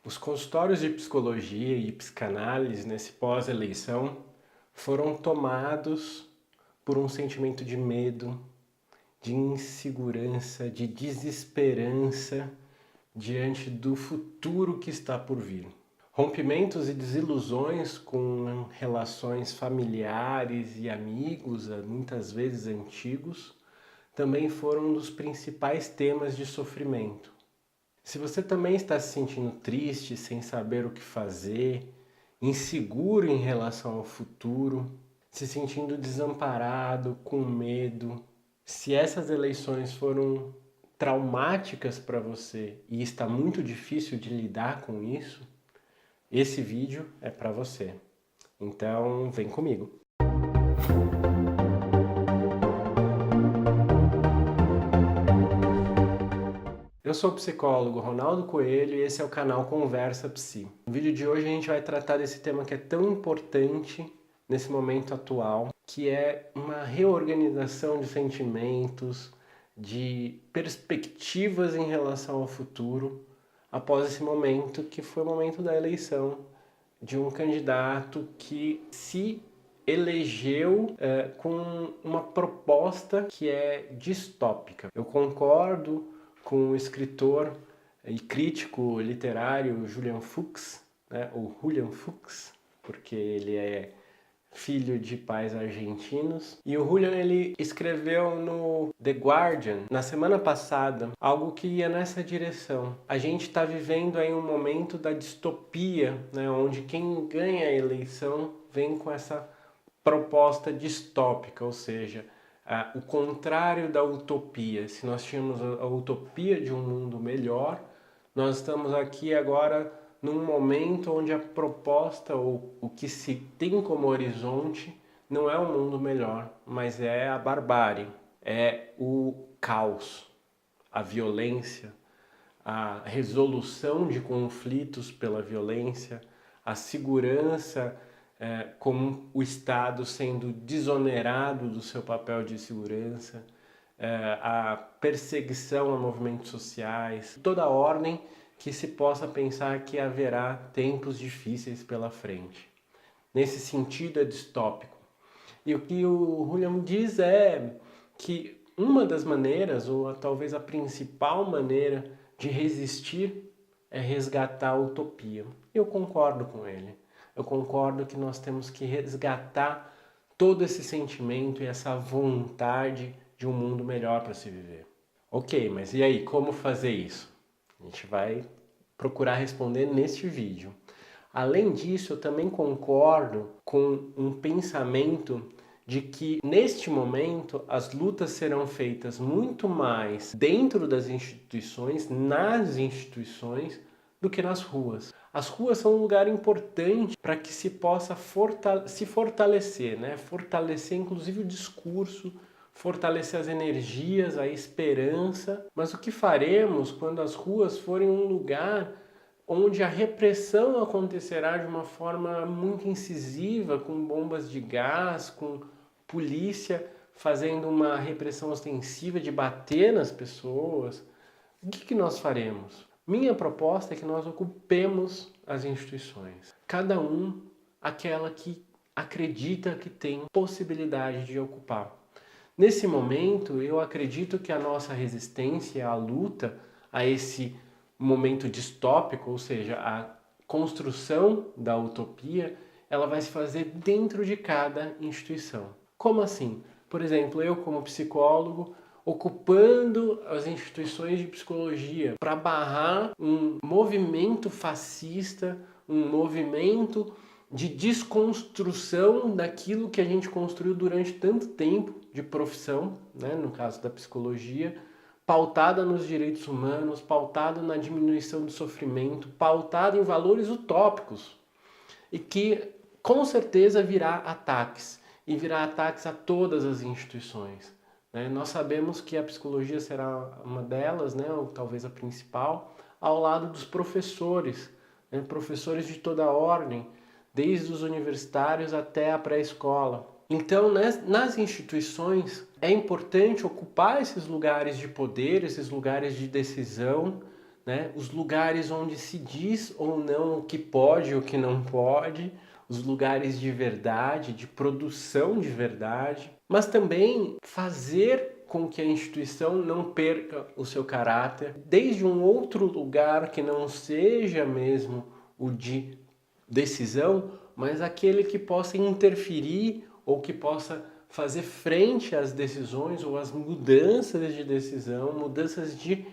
Os consultórios de psicologia e psicanálise nesse pós-eleição foram tomados por um sentimento de medo, de insegurança, de desesperança diante do futuro que está por vir. Rompimentos e desilusões com relações familiares e amigos, muitas vezes antigos, também foram um dos principais temas de sofrimento. Se você também está se sentindo triste, sem saber o que fazer, inseguro em relação ao futuro, se sentindo desamparado, com medo, se essas eleições foram traumáticas para você e está muito difícil de lidar com isso, esse vídeo é para você. Então, vem comigo. Eu sou o psicólogo Ronaldo Coelho e esse é o canal Conversa Psi. No vídeo de hoje a gente vai tratar desse tema que é tão importante nesse momento atual, que é uma reorganização de sentimentos, de perspectivas em relação ao futuro, após esse momento que foi o momento da eleição de um candidato que se elegeu com uma proposta que é distópica. Eu concordo com o escritor e crítico literário Julian Fuchs, né, ou Julian Fuchs, porque ele é filho de pais argentinos. E o Julian, ele escreveu no The Guardian, na semana passada, algo que ia nessa direção. A gente está vivendo aí um momento da distopia, né, onde quem ganha a eleição vem com essa proposta distópica, ou seja, o contrário da utopia. Se nós tínhamos a utopia de um mundo melhor, nós estamos aqui agora num momento onde a proposta ou o que se tem como horizonte não é um mundo melhor, mas é a barbárie, é o caos, a violência, a resolução de conflitos pela violência, a segurança como o Estado sendo desonerado do seu papel de segurança, a perseguição a movimentos sociais, toda a ordem que se possa pensar que haverá tempos difíceis pela frente. Nesse sentido é distópico. E o que o Julian diz é que uma das maneiras, ou talvez a principal maneira de resistir é resgatar a utopia. Eu concordo com ele. Eu concordo que nós temos que resgatar todo esse sentimento e essa vontade de um mundo melhor para se viver. Ok, mas e aí, como fazer isso? A gente vai procurar responder neste vídeo. Além disso, eu também concordo com um pensamento de que neste momento as lutas serão feitas muito mais dentro das instituições, nas instituições, do que nas ruas. As ruas são um lugar importante para que se possa se fortalecer, né? Fortalecer inclusive o discurso, fortalecer as energias, a esperança. Mas o que faremos quando as ruas forem um lugar onde a repressão acontecerá de uma forma muito incisiva, com bombas de gás, com polícia fazendo uma repressão ostensiva de bater nas pessoas? O que nós faremos? Minha proposta é que nós ocupemos as instituições, cada um aquela que acredita que tem possibilidade de ocupar. Nesse momento, eu acredito que a nossa resistência, a luta a esse momento distópico, ou seja, a construção da utopia, ela vai se fazer dentro de cada instituição. Como assim? Por exemplo, eu como psicólogo, ocupando as instituições de psicologia para barrar um movimento fascista, um movimento de desconstrução daquilo que a gente construiu durante tanto tempo de profissão, né, no caso da psicologia, pautada nos direitos humanos, pautada na diminuição do sofrimento, pautada em valores utópicos e que com certeza virá ataques, e virá ataques a todas as instituições. Nós sabemos que a psicologia será uma delas, né, ou talvez a principal, ao lado dos professores, né, professores de toda a ordem, desde os universitários até a pré-escola. Então, nas instituições, é importante ocupar esses lugares de poder, esses lugares de decisão, né? Os lugares onde se diz ou não o que pode e o que não pode, os lugares de verdade, de produção de verdade, mas também fazer com que a instituição não perca o seu caráter, desde um outro lugar que não seja mesmo o de decisão, mas aquele que possa interferir ou que possa fazer frente às decisões ou às mudanças de decisão, mudanças de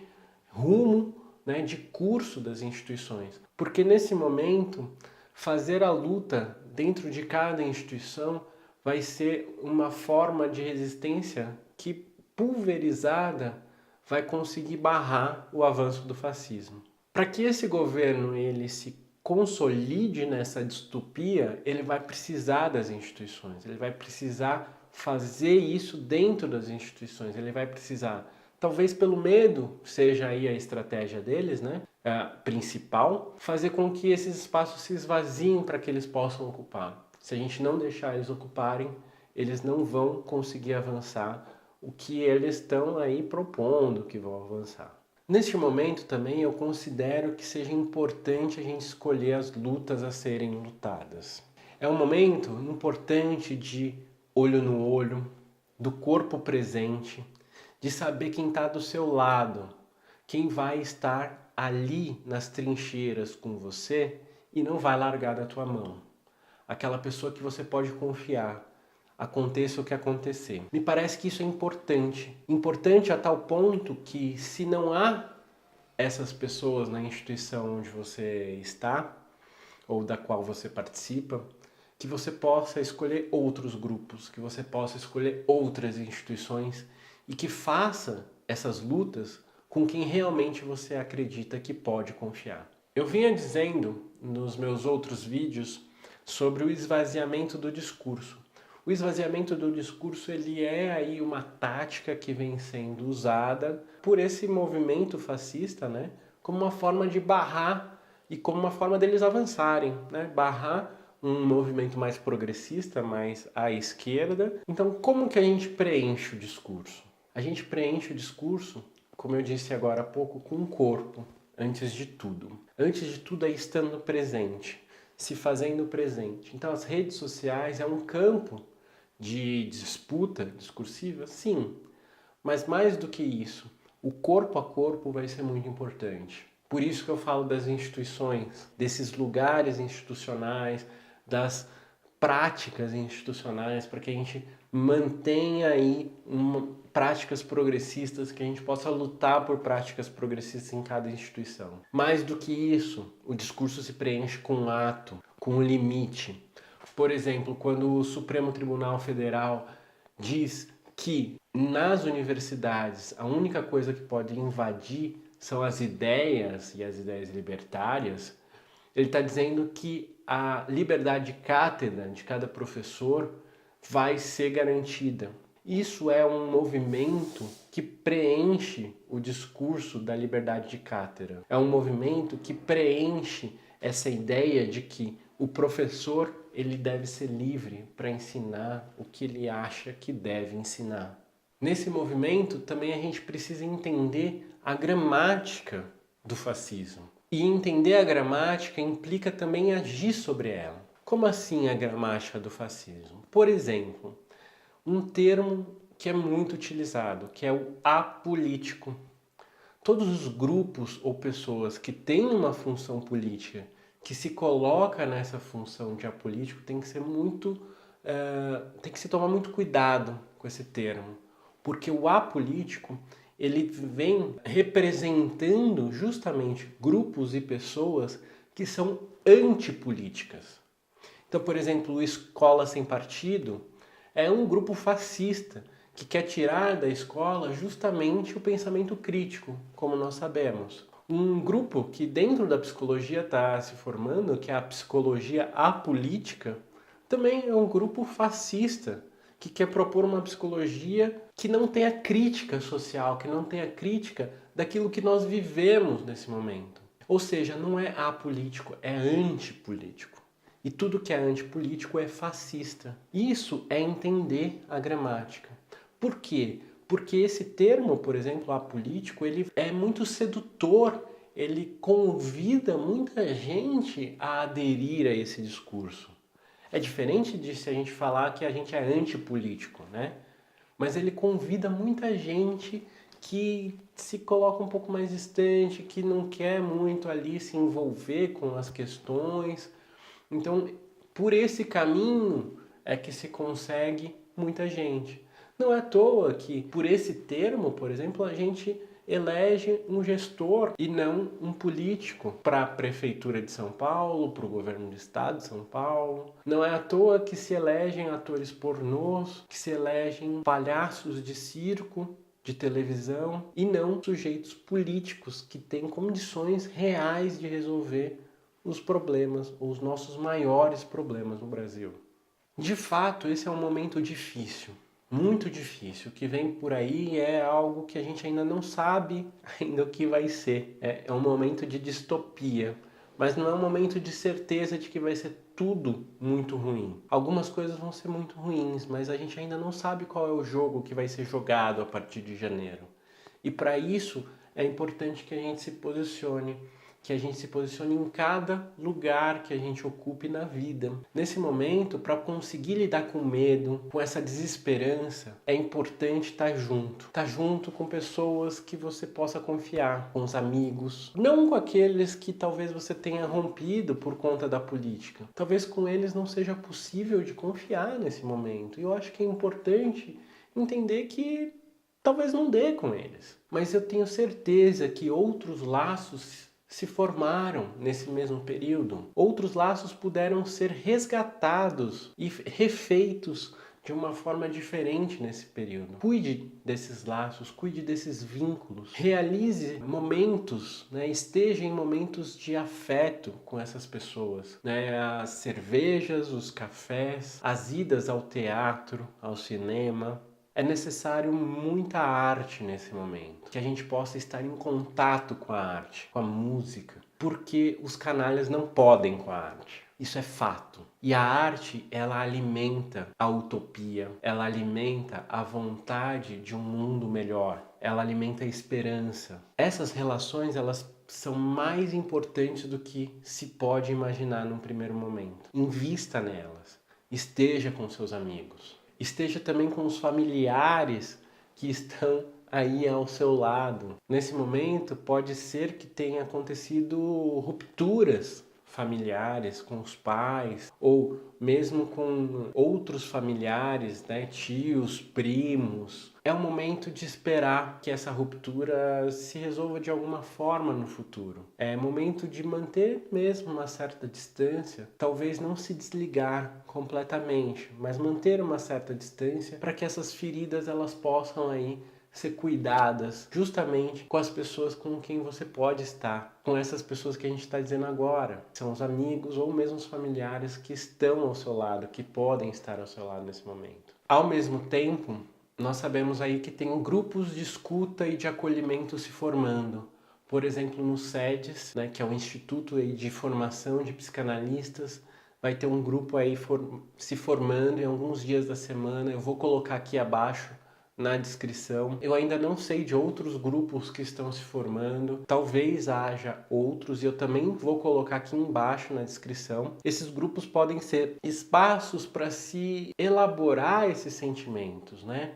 rumo, né, de curso das instituições. Porque nesse momento, fazer a luta dentro de cada instituição vai ser uma forma de resistência que, pulverizada, vai conseguir barrar o avanço do fascismo. Para que esse governo ele se consolide nessa distopia, ele vai precisar das instituições, ele vai precisar fazer isso dentro das instituições, ele vai precisar, talvez pelo medo seja aí a estratégia deles, né? A principal, fazer com que esses espaços se esvaziem para que eles possam ocupar. Se a gente não deixar eles ocuparem, eles não vão conseguir avançar o que eles estão aí propondo que vão avançar. Neste momento também eu considero que seja importante a gente escolher as lutas a serem lutadas. É um momento importante de olho no olho, do corpo presente, de saber quem está do seu lado, quem vai estar ali nas trincheiras com você e não vai largar da tua mão. Aquela pessoa que você pode confiar, aconteça o que acontecer. Me parece que isso é importante. Importante a tal ponto que, se não há essas pessoas na instituição onde você está, ou da qual você participa, que você possa escolher outros grupos, que você possa escolher outras instituições e que faça essas lutas com quem realmente você acredita que pode confiar. Eu vinha dizendo nos meus outros vídeos sobre o esvaziamento do discurso. O esvaziamento do discurso ele é aí uma tática que vem sendo usada por esse movimento fascista, né, como uma forma de barrar e como uma forma deles avançarem, né, barrar um movimento mais progressista, mais à esquerda. Então, como que a gente preenche o discurso? A gente preenche o discurso, como eu disse agora há pouco, com o corpo, antes de tudo. Antes de tudo é estando presente, se fazendo presente. Então, as redes sociais é um campo de disputa discursiva, sim, mas mais do que isso, o corpo a corpo vai ser muito importante. Por isso que eu falo das instituições, desses lugares institucionais, das práticas institucionais, para que a gente mantenha aí práticas progressistas, que a gente possa lutar por práticas progressistas em cada instituição. Mais do que isso, o discurso se preenche com um ato, com um limite. Por exemplo, quando o Supremo Tribunal Federal diz que nas universidades a única coisa que pode invadir são as ideias e as ideias libertárias, ele está dizendo que a liberdade de cátedra de cada professor vai ser garantida. Isso é um movimento que preenche o discurso da liberdade de cátedra. É um movimento que preenche essa ideia de que o professor ele deve ser livre para ensinar o que ele acha que deve ensinar. Nesse movimento também a gente precisa entender a gramática do fascismo. E entender a gramática implica também agir sobre ela. Como assim a gramática do fascismo? Por exemplo, um termo que é muito utilizado, que é o apolítico. Todos os grupos ou pessoas que têm uma função política, que se coloca nessa função de apolítico, tem que ser tem que se tomar muito cuidado com esse termo, porque o apolítico ele vem representando justamente grupos e pessoas que são antipolíticas. Então, por exemplo, o Escola Sem Partido é um grupo fascista que quer tirar da escola justamente o pensamento crítico, como nós sabemos. Um grupo que dentro da psicologia está se formando, que é a psicologia apolítica, também é um grupo fascista, que quer propor uma psicologia que não tenha crítica social, que não tenha crítica daquilo que nós vivemos nesse momento. Ou seja, não é apolítico, é antipolítico. E tudo que é antipolítico é fascista. Isso é entender a gramática. Por quê? Porque esse termo, por exemplo, apolítico, ele é muito sedutor, ele convida muita gente a aderir a esse discurso. É diferente de se a gente falar que a gente é antipolítico, né? Mas ele convida muita gente que se coloca um pouco mais distante, que não quer muito ali se envolver com as questões. Então, por esse caminho é que se consegue muita gente. Não é à toa que, por esse termo, por exemplo, a gente elege um gestor e não um político para a Prefeitura de São Paulo, para o governo do estado de São Paulo. Não é à toa que se elegem atores pornôs, que se elegem palhaços de circo, de televisão, e não sujeitos políticos que têm condições reais de resolver os problemas, os nossos maiores problemas no Brasil. De fato, esse é um momento difícil. Muito difícil. O que vem por aí é algo que a gente ainda não sabe ainda o que vai ser. É um momento de distopia, mas não é um momento de certeza de que vai ser tudo muito ruim. Algumas coisas vão ser muito ruins, mas a gente ainda não sabe qual é o jogo que vai ser jogado a partir de janeiro. E para isso é importante que a gente se posicione, que a gente se posicione em cada lugar que a gente ocupe na vida. Nesse momento, para conseguir lidar com medo, com essa desesperança, é importante estar junto. Estar junto com pessoas que você possa confiar, com os amigos. Não com aqueles que talvez você tenha rompido por conta da política. Talvez com eles não seja possível de confiar nesse momento. E eu acho que é importante entender que talvez não dê com eles. Mas eu tenho certeza que outros laços se formaram nesse mesmo período. Outros laços puderam ser resgatados e refeitos de uma forma diferente nesse período. Cuide desses laços, cuide desses vínculos, realize momentos, né? Esteja em momentos de afeto com essas pessoas, né? As cervejas, os cafés, as idas ao teatro, ao cinema. É necessário muita arte nesse momento, que a gente possa estar em contato com a arte, com a música, porque os canalhas não podem com a arte. Isso é fato. E a arte, ela alimenta a utopia, ela alimenta a vontade de um mundo melhor, ela alimenta a esperança. Essas relações, elas são mais importantes do que se pode imaginar num primeiro momento. Invista nelas, esteja com seus amigos. Esteja também com os familiares que estão aí ao seu lado. Nesse momento, pode ser que tenha acontecido rupturas familiares com os pais, ou mesmo com outros familiares, né, tios, primos. É um momento de esperar que essa ruptura se resolva de alguma forma no futuro. É momento de manter mesmo uma certa distância, talvez não se desligar completamente, mas manter uma certa distância para que essas feridas elas possam aí ser cuidadas justamente com as pessoas com quem você pode estar, com essas pessoas que a gente está dizendo agora, são os amigos ou mesmo os familiares que estão ao seu lado, que podem estar ao seu lado nesse momento. Ao mesmo tempo, nós sabemos aí que tem grupos de escuta e de acolhimento se formando. Por exemplo, no SEDES, né, que é o Instituto aí de Formação de Psicanalistas, vai ter um grupo aí se formando em alguns dias da semana. Eu vou colocar aqui abaixo na descrição. Eu ainda não sei de outros grupos que estão se formando. Talvez haja outros e eu também vou colocar aqui embaixo na descrição. Esses grupos podem ser espaços para se elaborar esses sentimentos, né?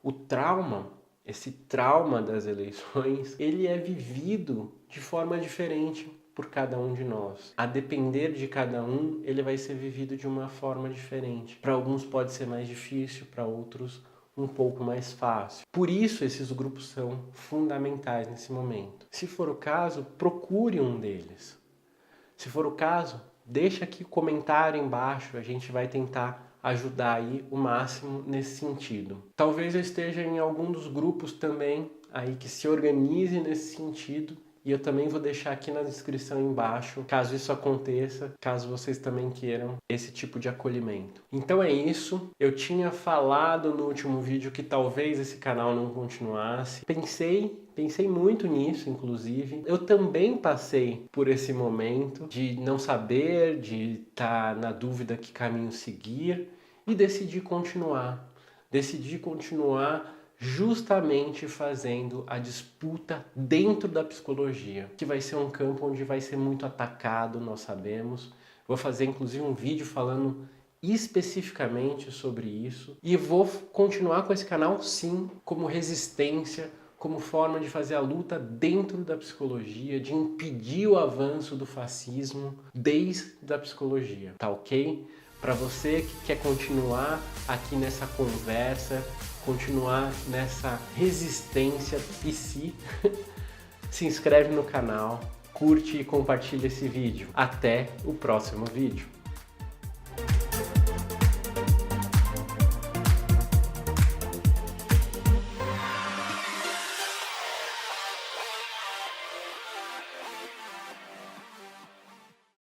O trauma, esse trauma das eleições, ele é vivido de forma diferente por cada um de nós. A depender de cada um, ele vai ser vivido de uma forma diferente. Para alguns pode ser mais difícil, para outros um pouco mais fácil. Por isso esses grupos são fundamentais nesse momento. Se for o caso, procure um deles. Se for o caso, deixa aqui o comentário embaixo, a gente vai tentar ajudar aí o máximo nesse sentido. Talvez eu esteja em algum dos grupos também aí que se organize nesse sentido. E eu também vou deixar aqui na descrição embaixo, caso isso aconteça, caso vocês também queiram esse tipo de acolhimento. Então é isso. Eu tinha falado no último vídeo que talvez esse canal não continuasse. Pensei muito nisso, inclusive. Eu também passei por esse momento de não saber, de estar na dúvida que caminho seguir e decidi continuar. Decidi continuar justamente fazendo a disputa dentro da psicologia, que vai ser um campo onde vai ser muito atacado, nós sabemos. Vou fazer inclusive um vídeo falando especificamente sobre isso e vou continuar com esse canal sim, como resistência, como forma de fazer a luta dentro da psicologia, de impedir o avanço do fascismo desde a psicologia, tá ok? Para você que quer continuar aqui nessa conversa, continuar nessa resistência psi, se inscreve no canal, curte e compartilha esse vídeo. Até o próximo vídeo.